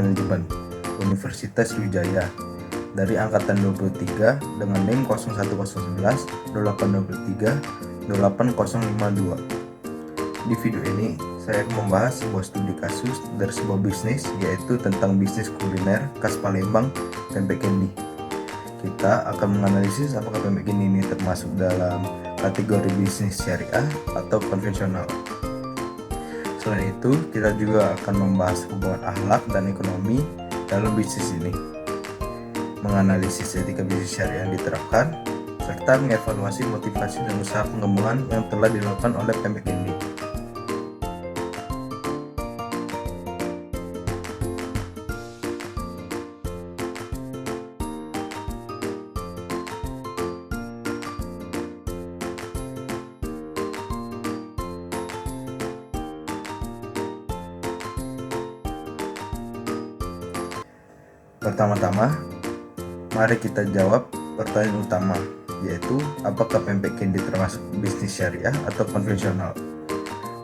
Manajemen Universitas Sriwijaya dari angkatan 23 dengan NIM 01011 0823 8052. Di video ini saya akan membahas sebuah studi kasus dari sebuah bisnis, yaitu tentang bisnis kuliner khas Palembang, pempek kendi. Kita akan menganalisis apakah pempek kendi ini termasuk dalam kategori bisnis syariah atau konvensional. Selain itu, kita juga akan membahas hubungan akhlak dan ekonomi dalam bisnis ini, menganalisis etika bisnis syariah yang diterapkan, serta mengevaluasi motivasi dan usaha pengembangan yang telah dilakukan oleh pempek kendi. Pertama-tama, mari kita jawab pertanyaan utama, yaitu apakah pempek kendi termasuk bisnis syariah atau konvensional.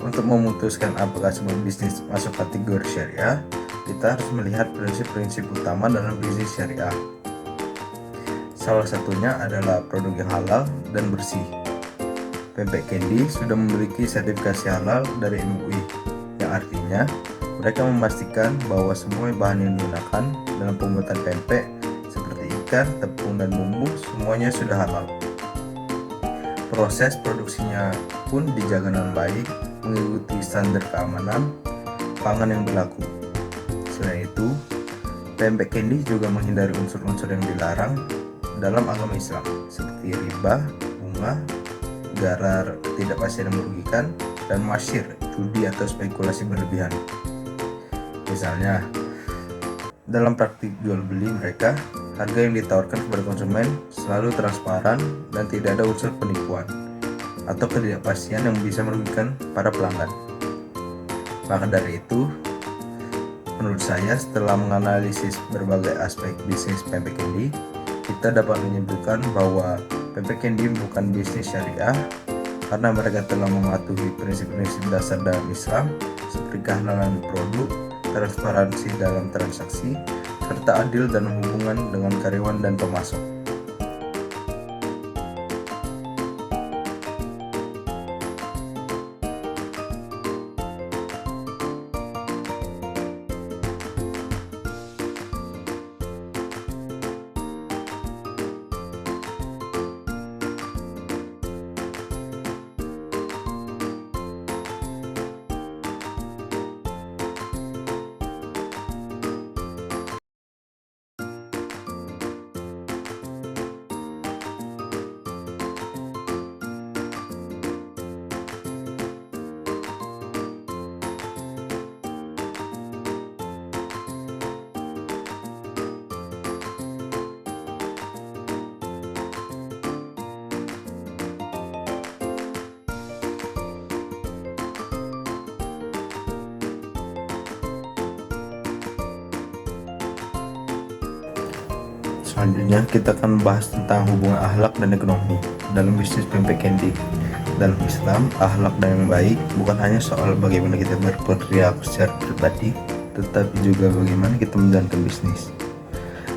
Untuk memutuskan apakah sebuah bisnis masuk kategori syariah, kita harus melihat prinsip-prinsip utama dalam bisnis syariah. Salah satunya adalah produk yang halal dan bersih. Pempek kendi sudah memiliki sertifikasi halal dari MUI, yang artinya mereka memastikan bahwa semua bahan yang digunakan dalam pembuatan pempek seperti ikan, tepung, dan bumbu semuanya sudah halal. Proses produksinya pun dijaga dengan baik, mengikuti standar keamanan pangan yang berlaku. Selain itu, pempek kendi juga menghindari unsur-unsur yang dilarang dalam agama Islam seperti riba, bunga, garar, ketidakpastian yang merugikan, dan masyir, judi atau spekulasi berlebihan. Misalnya, dalam praktik jual beli mereka, harga yang ditawarkan kepada konsumen selalu transparan dan tidak ada unsur penipuan atau ketidakpastian yang bisa merugikan para pelanggan. Maka dari itu, menurut saya setelah menganalisis berbagai aspek bisnis pempek kendi, kita dapat menyimpulkan bahwa pempek kendi bukan bisnis syariah karena mereka telah mematuhi prinsip-prinsip dasar dalam Islam seperti kehalalan produk, transparansi dalam transaksi, serta adil dalam hubungan dengan karyawan dan pemasok. Selanjutnya kita akan membahas tentang hubungan akhlak dan ekonomi dalam bisnis pempek kendi. Dalam Islam, akhlak dan yang baik bukan hanya soal bagaimana kita berperilaku secara pribadi, tetapi juga bagaimana kita menjalankan bisnis.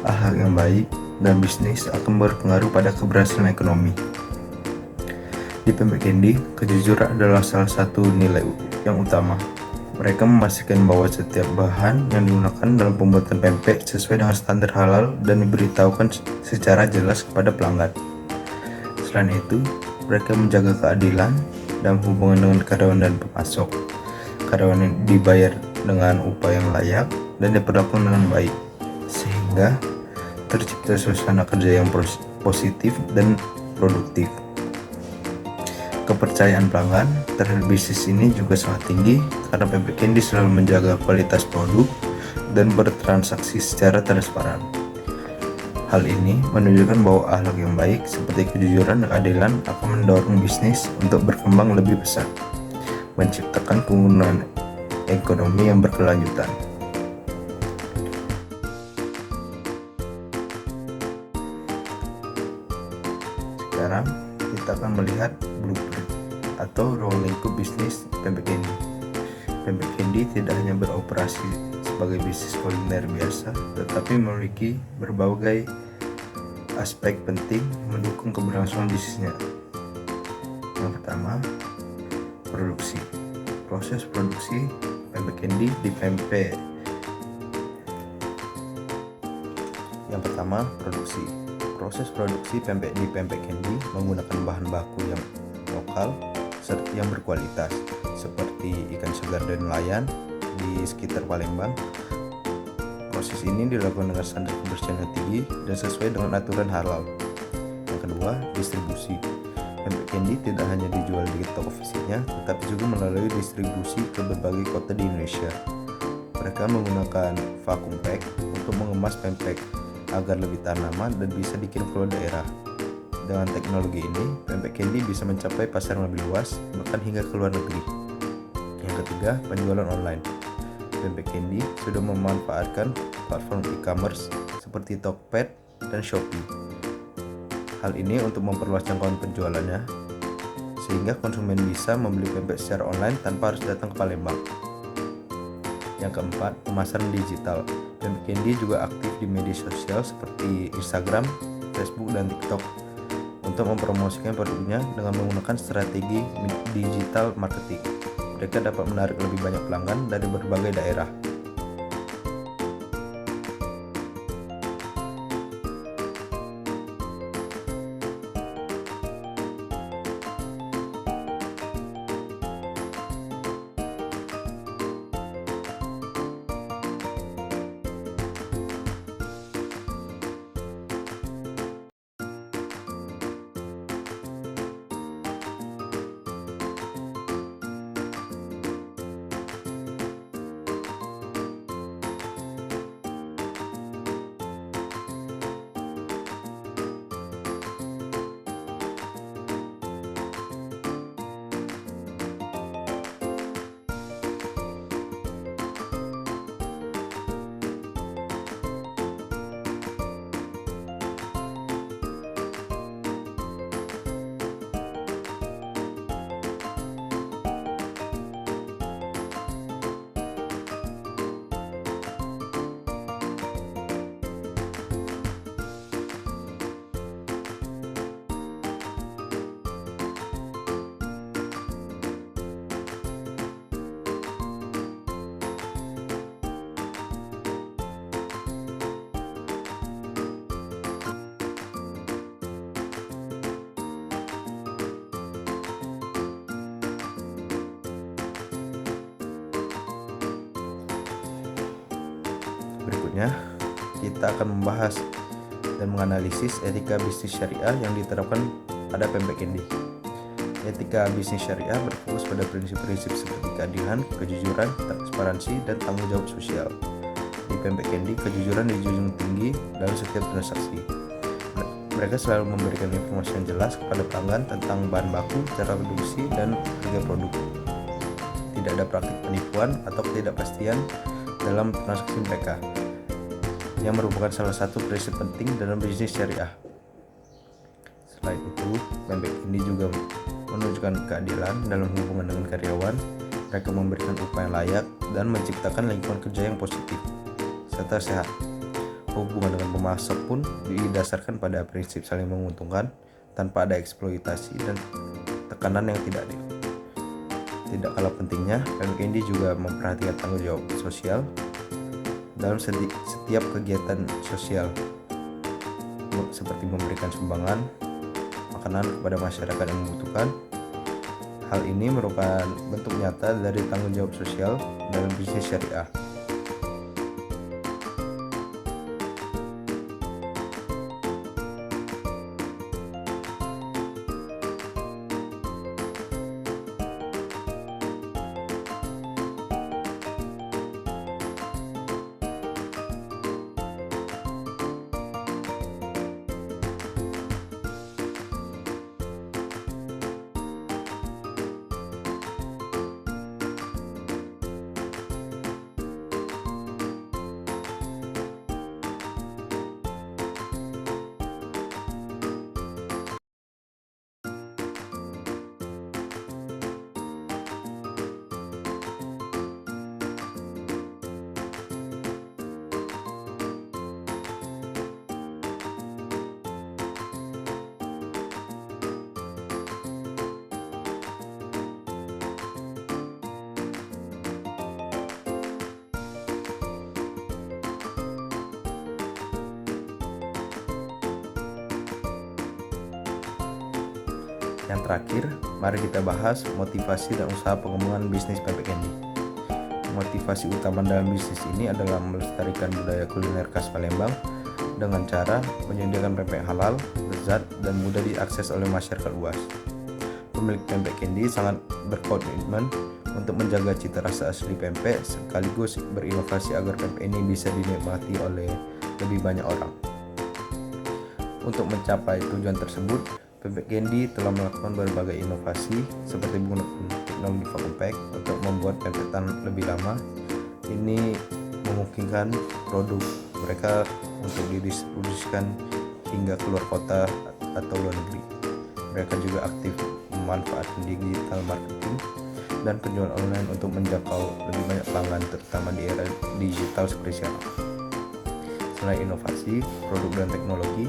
Akhlak yang baik dan bisnis akan berpengaruh pada keberhasilan ekonomi. Di pempek kendi, kejujuran adalah salah satu nilai yang utama. Mereka memastikan bahwa setiap bahan yang digunakan dalam pembuatan pempek sesuai dengan standar halal dan diberitahukan secara jelas kepada pelanggan. Selain itu, mereka menjaga keadilan dalam hubungan dengan karyawan dan pemasok. Karyawan yang dibayar dengan upah yang layak dan diperlakukan dengan baik, sehingga tercipta suasana kerja yang positif dan produktif. Kepercayaan pelanggan terhadap bisnis ini juga sangat tinggi karena pempek kendi selalu menjaga kualitas produk dan bertransaksi secara transparan. Hal ini menunjukkan bahwa akhlak yang baik seperti kejujuran dan keadilan akan mendorong bisnis untuk berkembang lebih besar, menciptakan penggunaan ekonomi yang berkelanjutan. Sekarang kita akan melihat blueprint atau ruang lingkup bisnis pempek kendi. Pempek kendi tidak hanya beroperasi sebagai bisnis kuliner biasa, tetapi memiliki berbagai aspek penting mendukung keberlangsungan bisnisnya. Yang pertama, produksi. Proses produksi pempek candy di pempek. Yang pertama, produksi. Proses produksi pempek di pempek candy menggunakan bahan baku yang lokal serta yang berkualitas, seperti ikan segar dan nelayan di sekitar Palembang. Proses ini dilakukan dengan standar kebersihan yang tinggi dan sesuai dengan aturan halal. Yang kedua, distribusi. Pempek candy tidak hanya dijual di toko fisiknya, tetapi juga melalui distribusi ke berbagai kota di Indonesia. Mereka menggunakan vacuum pack untuk mengemas pempek agar lebih tahan lama dan bisa dikirim ke luar daerah. Dengan teknologi ini, pempek candy bisa mencapai pasar yang lebih luas, bahkan hingga ke luar negeri. Yang ketiga, penjualan online. Pempek candy sudah memanfaatkan platform e-commerce seperti Tokped dan Shopee. Hal ini untuk memperluas jangkauan penjualannya, sehingga konsumen bisa membeli pempek secara online tanpa harus datang ke Palembang. Yang keempat, pemasaran digital. Pempek candy juga aktif di media sosial seperti Instagram, Facebook, dan TikTok untuk mempromosikan produknya dengan menggunakan strategi digital marketing. Mereka dapat menarik lebih banyak pelanggan dari berbagai daerah. Berikutnya, kita akan membahas dan menganalisis etika bisnis syariah yang diterapkan pada pempek candy. Etika bisnis syariah berfokus pada prinsip-prinsip seperti keadilan, kejujuran, transparansi, dan tanggung jawab sosial. Di pempek candy, kejujuran dijunjung tinggi dalam setiap transaksi. Mereka selalu memberikan informasi yang jelas kepada pelanggan tentang bahan baku, cara produksi, dan harga produk. Tidak ada praktik penipuan atau ketidakpastian dalam transaksi mereka, yang merupakan salah satu prinsip penting dalam bisnis syariah. Selain itu, pempek ini juga menunjukkan keadilan dalam hubungan dengan karyawan. Mereka memberikan upah yang layak dan menciptakan lingkungan kerja yang positif serta sehat. Hubungan dengan pemasok pun didasarkan pada prinsip saling menguntungkan tanpa ada eksploitasi dan tekanan yang tidak adil. Tidak kalah pentingnya, pempek ini juga memperhatikan tanggung jawab sosial dalam setiap kegiatan sosial, seperti memberikan sumbangan makanan kepada masyarakat yang membutuhkan. Hal ini merupakan bentuk nyata dari tanggung jawab sosial dalam bisnis syariah. Yang terakhir, mari kita bahas motivasi dan usaha pengembangan bisnis pempek candy. Motivasi utama dalam bisnis ini adalah melestarikan budaya kuliner khas Palembang dengan cara menyediakan pempek halal, lezat, dan mudah diakses oleh masyarakat luas. Pemilik pempek candy sangat berkomitmen untuk menjaga cita rasa asli pempek sekaligus berinovasi agar pempek ini bisa dinikmati oleh lebih banyak orang. Untuk mencapai tujuan tersebut, pempek candy telah melakukan berbagai inovasi seperti menggunakan teknologi vacuum pack untuk membuat pempek tahan lebih lama. Ini memungkinkan produk mereka untuk didistribusikan hingga keluar kota atau luar negeri. Mereka juga aktif memanfaatkan digital marketing dan penjualan online untuk menjangkau lebih banyak pelanggan, terutama di era digital seperti sekarang. Selain inovasi, produk dan teknologi,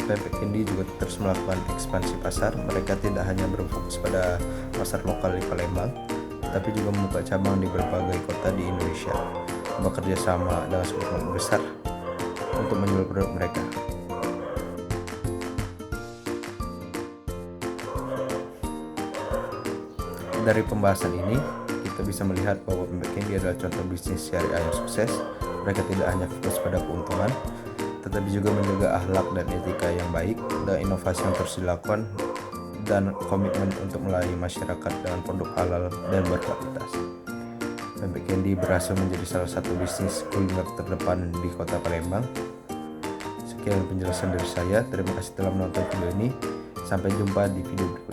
pempek candy juga terus melakukan ekspansi pasar. Mereka tidak hanya berfokus pada pasar lokal di Palembang, tapi juga membuka cabang di berbagai kota di Indonesia, bekerja sama dengan supermarket besar untuk menjual produk mereka. Dari pembahasan ini, kita bisa melihat bahwa pempek candy adalah contoh bisnis syariah yang sukses. Mereka tidak hanya fokus pada keuntungan, tetapi juga menjaga akhlak dan etika yang baik, dan inovasi yang terus dilakukan, dan komitmen untuk melayani masyarakat dengan produk halal dan berkualitas. Pempek candy berhasil menjadi salah satu bisnis kuliner terdepan di kota Palembang. Sekian penjelasan dari saya. Terima kasih telah menonton video ini. Sampai jumpa di video berikutnya.